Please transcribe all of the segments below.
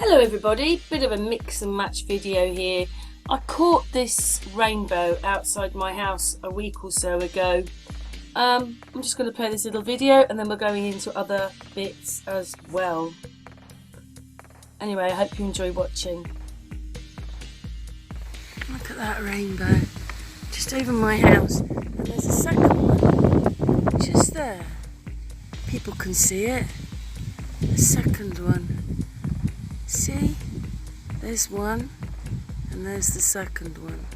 Hello everybody, bit of a mix and match video here. I caught this rainbow outside my house a week or so ago. I'm just going to play this little video and then we're going into other bits as well. Anyway, I hope you enjoy watching. Look at that rainbow just over my house, and there's a second one just there. People can see it. The second one. See? There's one, and there's the second one.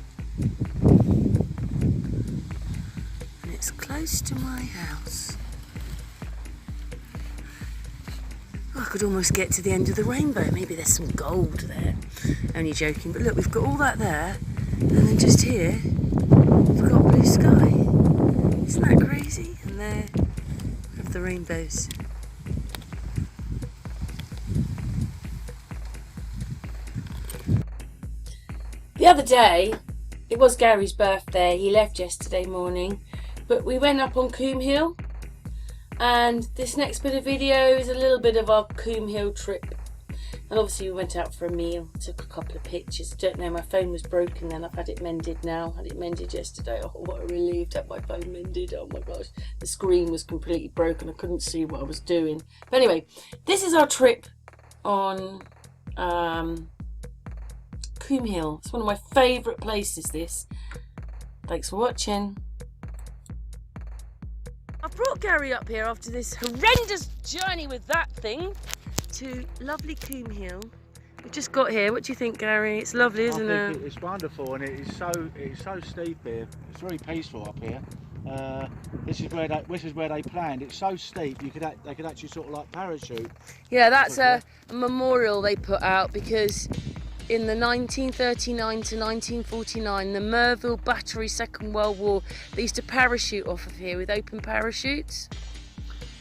And it's close to my house. Oh, I could almost get to the end of the rainbow. Maybe there's some gold there. Only joking, but look, we've got all that there, and then just here, we've got blue sky. Isn't that crazy? And there we have the rainbows. The other day, it was Gary's birthday. He left yesterday morning, but we went up on Coomb Hill, and this next bit of video is a little bit of our Coomb Hill trip. And obviously we went out for a meal, took a couple of pictures. Don't know, my phone was broken then. I've had it mended now. Had it mended yesterday. Oh, what a relief to have my phone mended. Oh my gosh, the screen was completely broken. I couldn't see what I was doing. But anyway, this is our trip on Coomb Hill. It's one of my favourite places, this. Thanks for watching. I've brought Gary up here after this horrendous journey with that thing to lovely Coomb Hill. We've just got here. What do you think, Gary? It's lovely, isn't it? It's wonderful, and it is so steep here. It's very peaceful up here. This is where they planned. It's so steep they could actually sort of like parachute. Yeah, that's a memorial they put out because in the 1939 to 1949, the Merville Battery Second World War, they used to parachute off of here with open parachutes.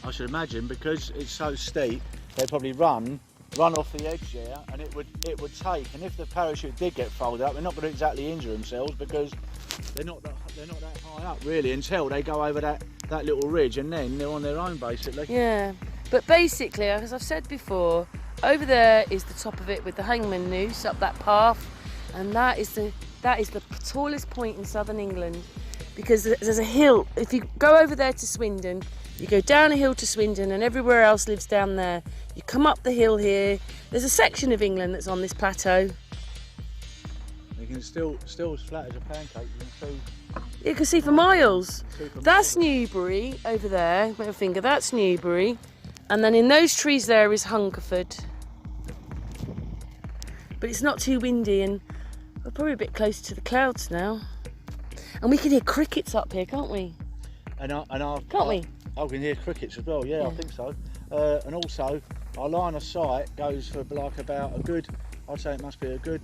I should imagine, because it's so steep, they'd probably run off the edge there, and it would take. And if the parachute did get folded up, they're not going to exactly injure themselves because they're not that high up really until they go over that little ridge, and then they're on their own basically. Yeah, but basically, as I've said before, over there is the top of it with the hangman noose up that path, and that is the tallest point in southern England, because there's a hill. If you go over there to Swindon, you go down a hill to Swindon, and everywhere else lives down there. You come up the hill here. There's a section of England that's on this plateau. You can still as flat as a pancake. You can see for miles. That's Newbury over there. Middle finger. That's Newbury. And then in those trees there is Hungerford. But it's not too windy, and we're probably a bit closer to the clouds now. And we can hear crickets up here, can't we? Can't we? I can hear crickets as well, yeah. I think so. And also, our line of sight goes for like about a good, I'd say it must be a good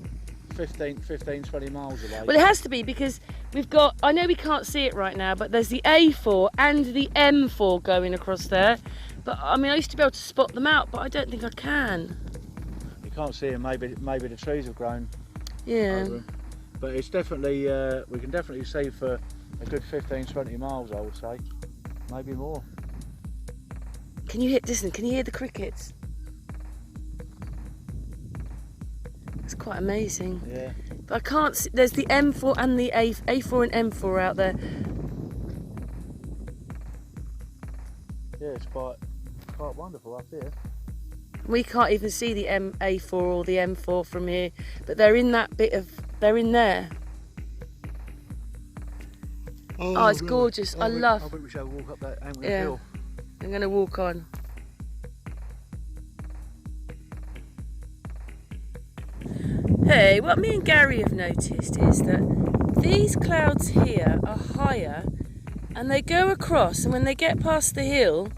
15, 20 miles away. Well, it has to be, because we've got, I know we can't see it right now, but there's the A4 and the M4 going across there. But I mean, I used to be able to spot them out, but I don't think I can. You can't see them, maybe the trees have grown. Yeah. Over them. But it's definitely, we can definitely see for a good 15, 20 miles, I would say. Maybe more. Can you hear the crickets? It's quite amazing. Yeah. But I can't see, there's the M4 and the A4 and M4 out there. Yeah, it's quite wonderful up here. We can't even see the A4 or the M4 from here, but they're in that bit of, they're in there. Oh, it's really gorgeous. I love. I think we shall walk up that angle yeah. hill. I'm going to walk on. Hey, what me and Gary have noticed is that these clouds here are higher, and they go across, and when they get past the hill,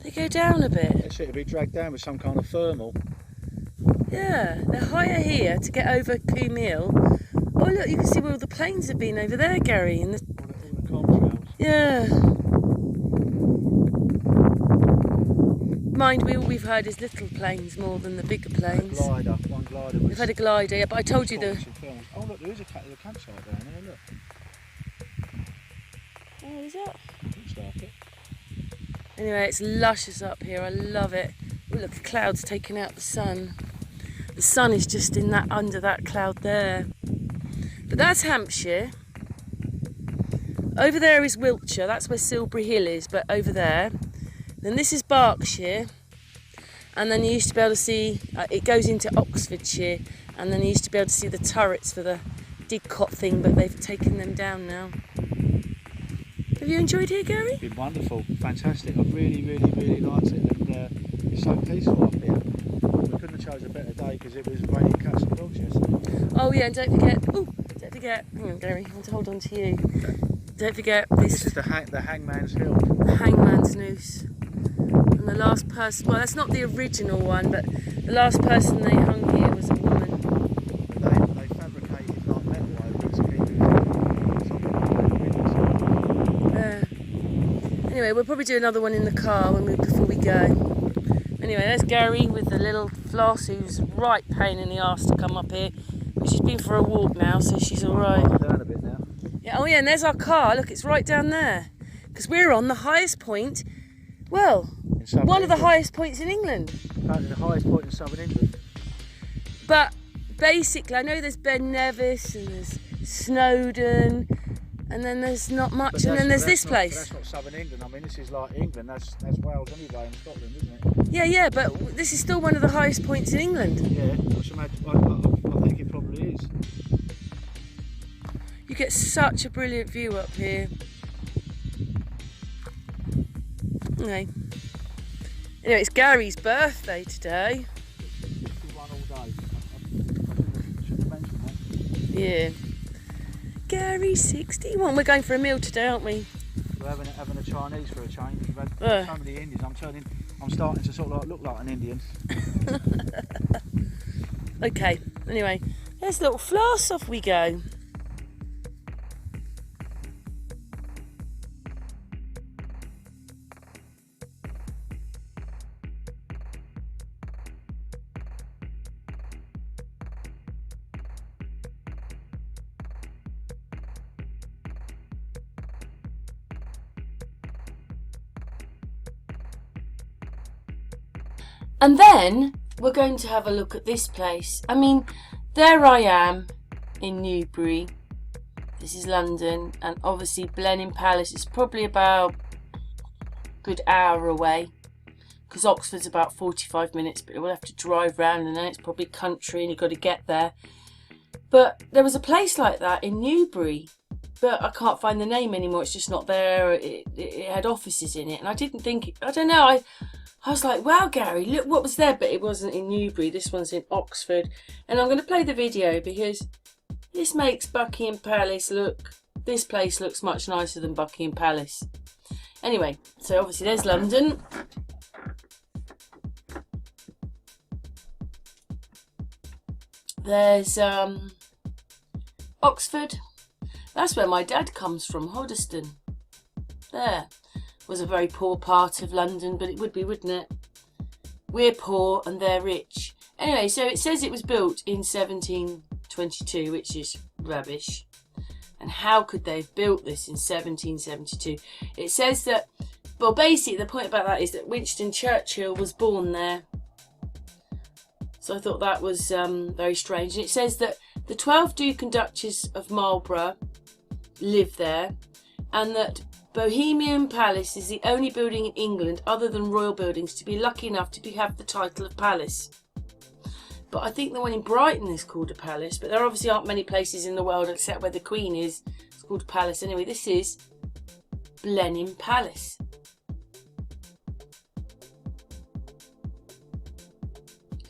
they go down a bit. It's to be dragged down with some kind of thermal. Yeah, they're higher here to get over Coomb Hill. Oh look, you can see where all the planes have been over there, Gary. In the... all the contrails. Yeah. Mind, all we've heard is little planes more than the bigger planes. One glider. We've had a glider, yeah, but I told you the... Oh look, there is a campsite down there, look. Oh, is that? Looks like it. Anyway, it's luscious up here. I love it. Oh, look, the clouds taking out the sun. The sun is just in that, under that cloud there. But that's Hampshire. Over there is Wiltshire, that's where Silbury Hill is, but over there. Then this is Berkshire. And then you used to be able to see, it goes into Oxfordshire, and then you used to be able to see the turrets for the Didcot thing, but they've taken them down now. Have you enjoyed here, Gary? It's been wonderful, fantastic. I've really liked it, and it's so peaceful up here. We couldn't have chosen a better day because it was raining cats and dogs yesterday. Oh yeah, and don't forget, hang on Gary, I want to hold on to you. Don't forget This is the Hangman's Hill. The Hangman's Noose. And the last person, well that's not the original one, but the last person they hung here was a woman. But they fabricated like metal over it to keep it. Anyway, we'll probably do another one in the car before we go. Anyway, there's Gary with the little floss who's right pain in the arse to come up here. But she's been for a walk now, so she's alright. Down a bit now. Yeah, oh yeah, and there's our car. Look, it's right down there. Because we're on the highest point, well, one of the highest points in England. Apparently the highest point in southern England. But basically, I know there's Ben Nevis and there's Snowdon, and then there's not much, and then there's this place. That's not southern England. I mean, this is like England. That's Wales anyway, and Scotland, isn't it? Yeah, but this is still one of the highest points in England. Yeah, I think it probably is. You get such a brilliant view up here. Anyway, it's Gary's birthday today. 51 all day. I should have mentioned that. Yeah. Gary's 61. We're going for a meal today, aren't we? We're having a Chinese for a change. We've had so many Indians. I'm starting to sort of look like an Indian. Okay. Anyway, there's a little floss. Off we go. And then we're going to have a look at this place. I mean, there I am in Newbury. This is London, and obviously Blenheim Palace is probably about a good hour away, because Oxford's about 45 minutes, but we'll have to drive round, and then it's probably country and you've got to get there. But there was a place like that in Newbury, but I can't find the name anymore. It's just not there. It had offices in it, and I didn't think, I don't know, I was like, wow, Gary, look what was there, but it wasn't in Newbury. This one's in Oxford. And I'm going to play the video because this makes Buckingham Palace look, this place looks much nicer than Buckingham Palace. Anyway, so obviously there's London. There's Oxford. That's where my dad comes from, Hoddesdon. There. Was a very poor part of London, but it would be, wouldn't it? We're poor and they're rich. Anyway, so it says it was built in 1722, which is rubbish. And how could they have built this in 1772? It says that, well, basically the point about that is that Winston Churchill was born there. So I thought that was very strange. And it says that the 12 Duke and Duchess of Marlborough lived there, and that Bohemian Palace is the only building in England other than royal buildings to be lucky enough to have the title of palace. But I think the one in Brighton is called a palace, but there obviously aren't many places in the world except where the Queen is. It's called a palace. Anyway, this is Blenheim Palace.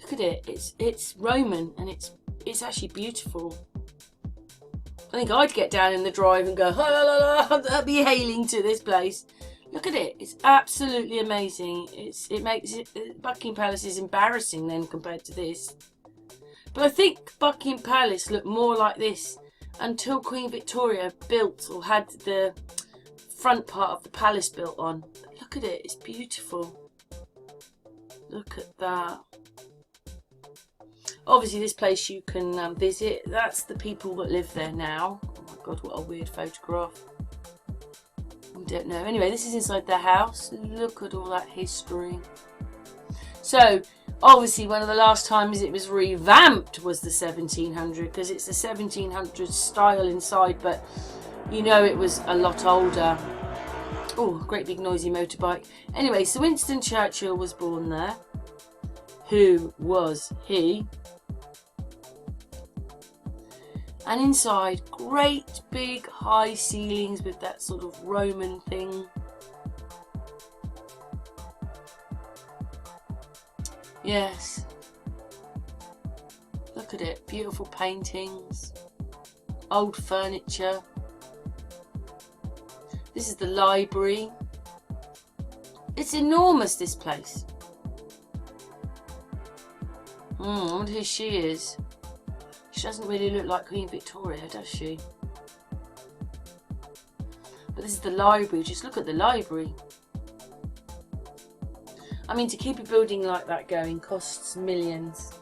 Look at it. It's Roman and it's actually beautiful. I think I'd get down in the drive and go, la la la, I'd be hailing to this place. Look at it. It's absolutely amazing. It makes Buckingham Palace is embarrassing then compared to this. But I think Buckingham Palace looked more like this until Queen Victoria built or had the front part of the palace built on. Look at it. It's beautiful. Look at that. Obviously this place you can visit. That's the people that live there now. Oh my god, what a weird photograph. I don't know. Anyway, this is inside the house. Look at all that history. So Obviously, one of the last times it was revamped was the 1700, because it's the 1700 style inside, but you know it was a lot older. Oh, great big noisy motorbike. Anyway, so Winston Churchill was born there. Who was he? And inside, great big high ceilings with that sort of Roman thing. Yes. Look at it. Beautiful paintings. Old furniture. This is the library. It's enormous, this place. I wonder who she is. She doesn't really look like Queen Victoria, does she? But this is the library. Just look at the library. I mean, to keep a building like that going costs millions.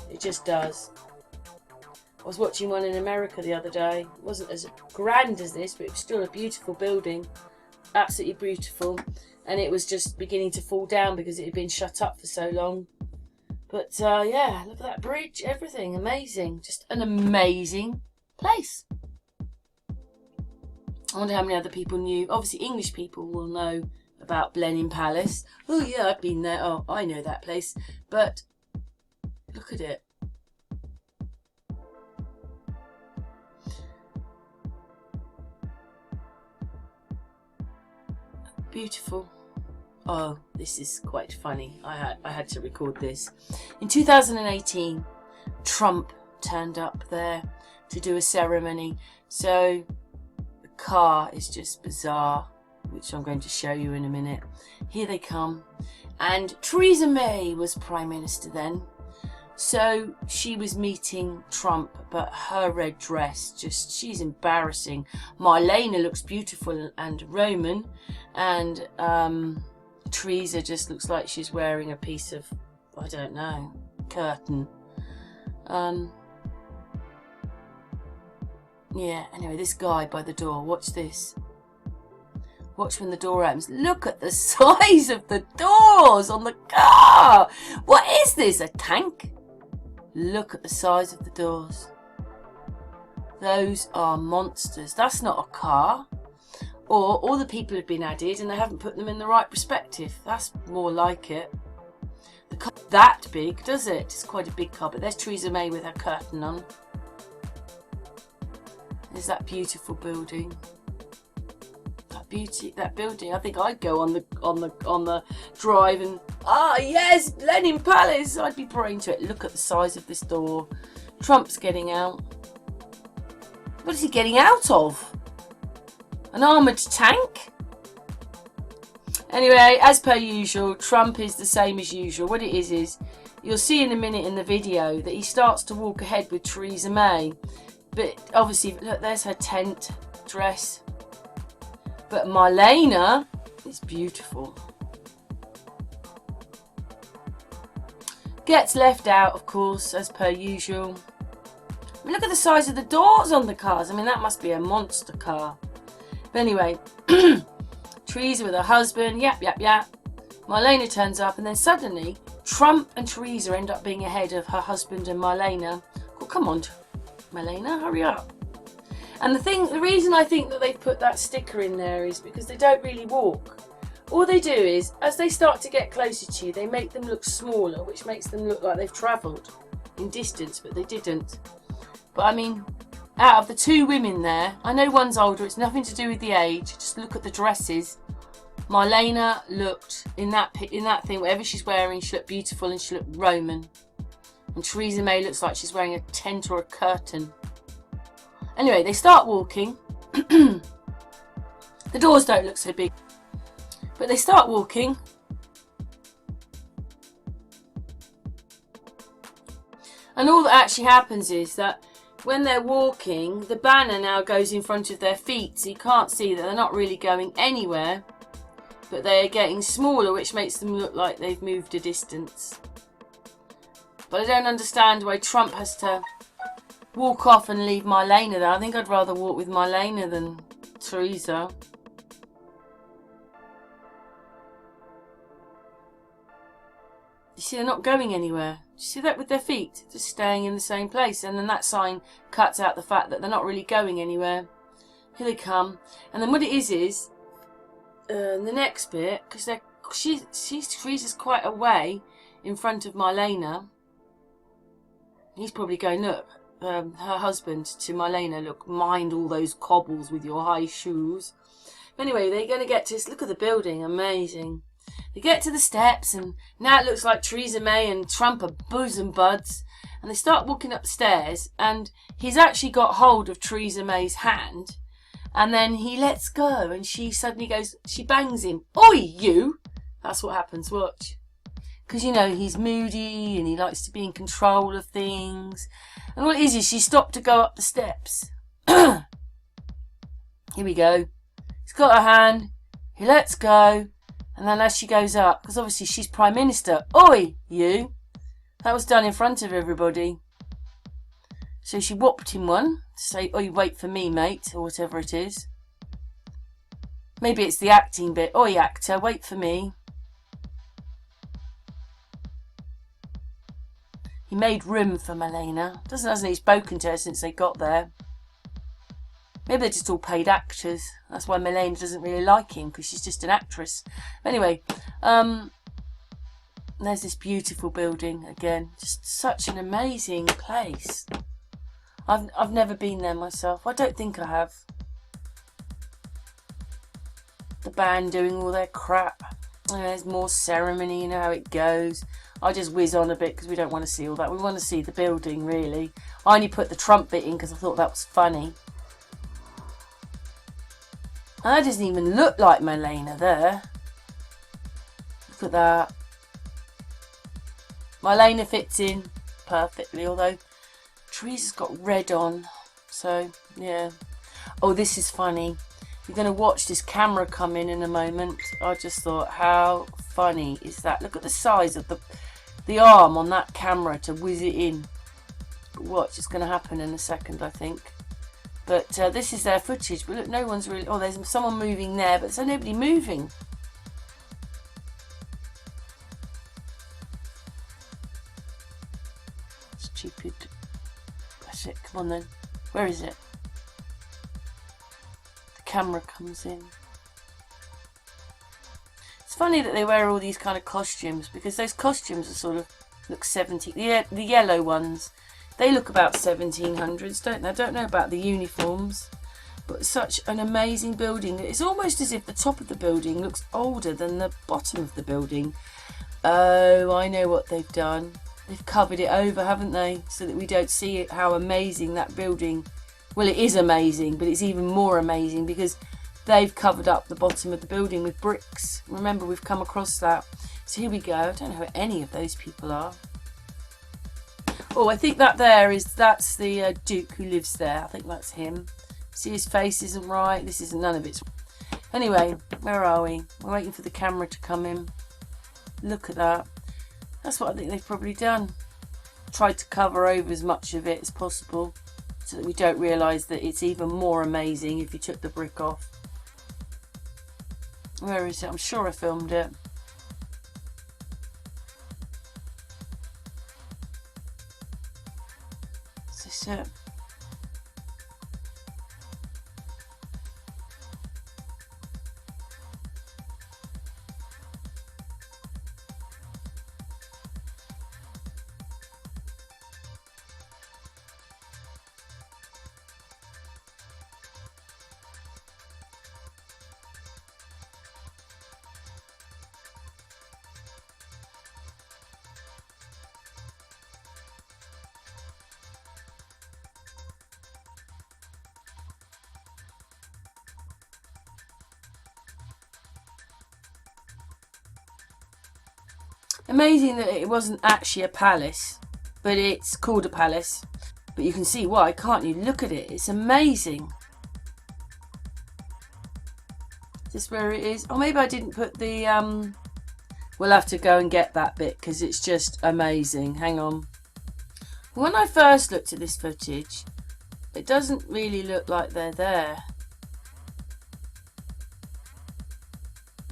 It just does. I was watching one in America the other day. It wasn't as grand as this, but it was still a beautiful building. Absolutely beautiful. And it was just beginning to fall down because it had been shut up for so long. But yeah, look at that bridge, everything, amazing. Just an amazing place. I wonder how many other people knew. Obviously, English people will know about Blenheim Palace. Oh yeah, I've been there. Oh, I know that place. But look at it. Beautiful. Oh, this is quite funny. I had to record this. In 2018, Trump turned up there to do a ceremony. So the car is just bizarre, which I'm going to show you in a minute. Here they come. And Theresa May was Prime Minister then. So she was meeting Trump, but her red dress, she's embarrassing. Marlena looks beautiful and Roman. And Theresa just looks like she's wearing a piece of, I don't know, curtain. Yeah, anyway, this guy by the door, watch this. Watch when the door opens. Look at the size of the doors on the car. What is this, a tank? Look at the size of the doors. Those are monsters. That's not a car. Or all the people have been added and they haven't put them in the right perspective. That's more like it. The car isn't that big, does it? It's quite a big car, but there's Theresa May with her curtain on. There's that beautiful building. That building. I think I'd go on the drive and yes, Blenheim Palace. I'd be praying to it. Look at the size of this door. Trump's getting out. What is he getting out of? An armoured tank? Anyway, as per usual, Trump is the same as usual. What it is you'll see in a minute in the video that he starts to walk ahead with Theresa May. But obviously, look, there's her tent dress. But Marlena is beautiful. Gets left out, of course, as per usual. I mean, look at the size of the doors on the cars. I mean, that must be a monster car. But anyway, Theresa with her husband, yap. Marlena turns up, and then suddenly Trump and Theresa end up being ahead of her husband and Marlena. Well, come on, Marlena, hurry up. And the reason I think that they've put that sticker in there is because they don't really walk. All they do is, as they start to get closer to you, they make them look smaller, which makes them look like they've travelled in distance, but they didn't. But I mean, out of the two women there, I know one's older, it's nothing to do with the age, just look at the dresses. Marlena looked, in that thing, whatever she's wearing, she looked beautiful and she looked Roman. And Theresa May looks like she's wearing a tent or a curtain. Anyway, they start walking. The doors don't look so big. But they start walking. And all that actually happens is that when they're walking, the banner now goes in front of their feet. So you can't see that they're not really going anywhere. But they're getting smaller, which makes them look like they've moved a distance. But I don't understand why Trump has to walk off and leave Marlena there. I think I'd rather walk with Marlena than Theresa. See, they're not going anywhere. Do you see that with their feet? Just staying in the same place. And then that sign cuts out the fact that they're not really going anywhere. Here they come. And then what it is the next bit, because she freezes quite a way in front of Marlena. He's probably going, look, her husband to Marlena, look, mind all those cobbles with your high shoes. But anyway, they're going to get to this. Look at the building, amazing. They get to the steps, and now it looks like Theresa May and Trump are bosom buds. And they start walking upstairs, and he's actually got hold of Theresa May's hand. And then he lets go, and she suddenly goes, she bangs him. Oi, you! That's what happens, watch. Because, you know, he's moody, and he likes to be in control of things. And what it is she stopped to go up the steps. Here we go. He's got her hand, he lets go, and then as she goes up, because obviously she's Prime Minister, oi, you! That was done in front of everybody. So she whopped him one, to say, oi, wait for me, mate, or whatever it is. Maybe it's the acting bit, oi, actor, wait for me. He made room for Marlena. Hasn't he spoken to her since they got there? Maybe they're just all paid actors. That's why Marlena doesn't really like him, because she's just an actress. Anyway, there's this beautiful building again. Just such an amazing place. I've never been there myself. I don't think I have. The band doing all their crap. There's more ceremony, you know how it goes. I just whiz on a bit because we don't want to see all that. We want to see the building, really. I only put the Trump bit in because I thought that was funny. And that doesn't even look like Marlena there. Look at that. Marlena fits in perfectly, although Theresa's got red on. So, yeah. Oh, this is funny. You're going to watch this camera come in a moment. I just thought, how funny is that? Look at the size of the arm on that camera to whiz it in. But watch, it's going to happen in a second, I think. But this is their footage. But look, no one's really... Oh, there's someone moving there, but there's nobody moving. Stupid. That's it. Come on then. Where is it? The camera comes in. It's funny that they wear all these kind of costumes, because those costumes are sort of look 70s. The yellow ones, they look about 1700s, don't they? I don't know about the uniforms, but such an amazing building. It's almost as if the top of the building looks older than the bottom of the building. Oh, I know what they've done. They've covered it over, haven't they? So that we don't see it, how amazing that building. Well, it is amazing, but it's even more amazing because they've covered up the bottom of the building with bricks. Remember, we've come across that. So here we go. I don't know who any of those people are. Oh, I think that's the Duke who lives there. I think that's him. See, his face isn't right. This isn't, none of it's... Anyway, where are we? We're waiting for the camera to come in. Look at that. That's what I think they've probably done. Tried to cover over as much of it as possible so that we don't realise that it's even more amazing if you took the brick off. Where is it? I'm sure I filmed it. Is this it? Amazing that it wasn't actually a palace, but it's called a palace. But you can see why, can't you? Look at it, it's amazing. Is this where it is? Oh, maybe I didn't put the... We'll have to go and get that bit because it's just amazing. Hang on. When I first looked at this footage, it doesn't really look like they're there.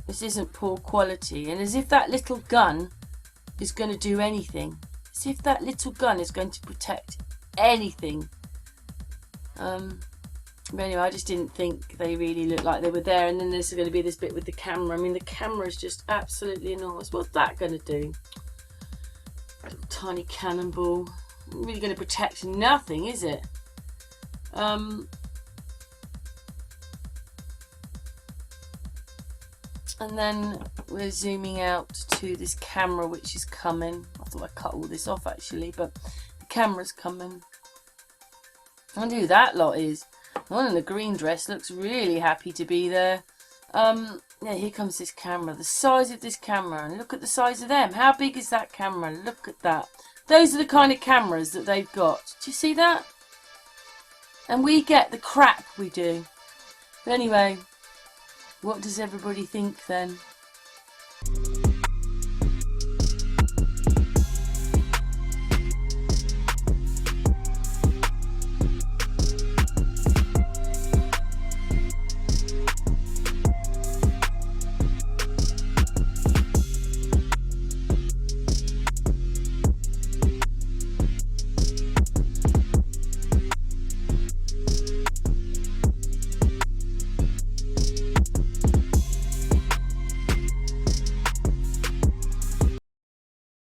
This isn't poor quality, and as if that little gun is going to do anything. As if that little gun is going to protect anything. But anyway, I just didn't think they really looked like they were there. And then there's going to be this bit with the camera. I mean, the camera is just absolutely enormous. What's that going to do? Little tiny cannonball. Not really going to protect nothing, is it? And then we're zooming out to this camera which is coming. I thought I'd cut all this off actually, but the camera's coming. I wonder who that lot is. The one in the green dress looks really happy to be there. Yeah, here comes this camera. The size of this camera, and look at the size of them. How big is that camera? Look at that. Those are the kind of cameras that they've got. Do you see that? And we get the crap we do. But anyway, what does everybody think then?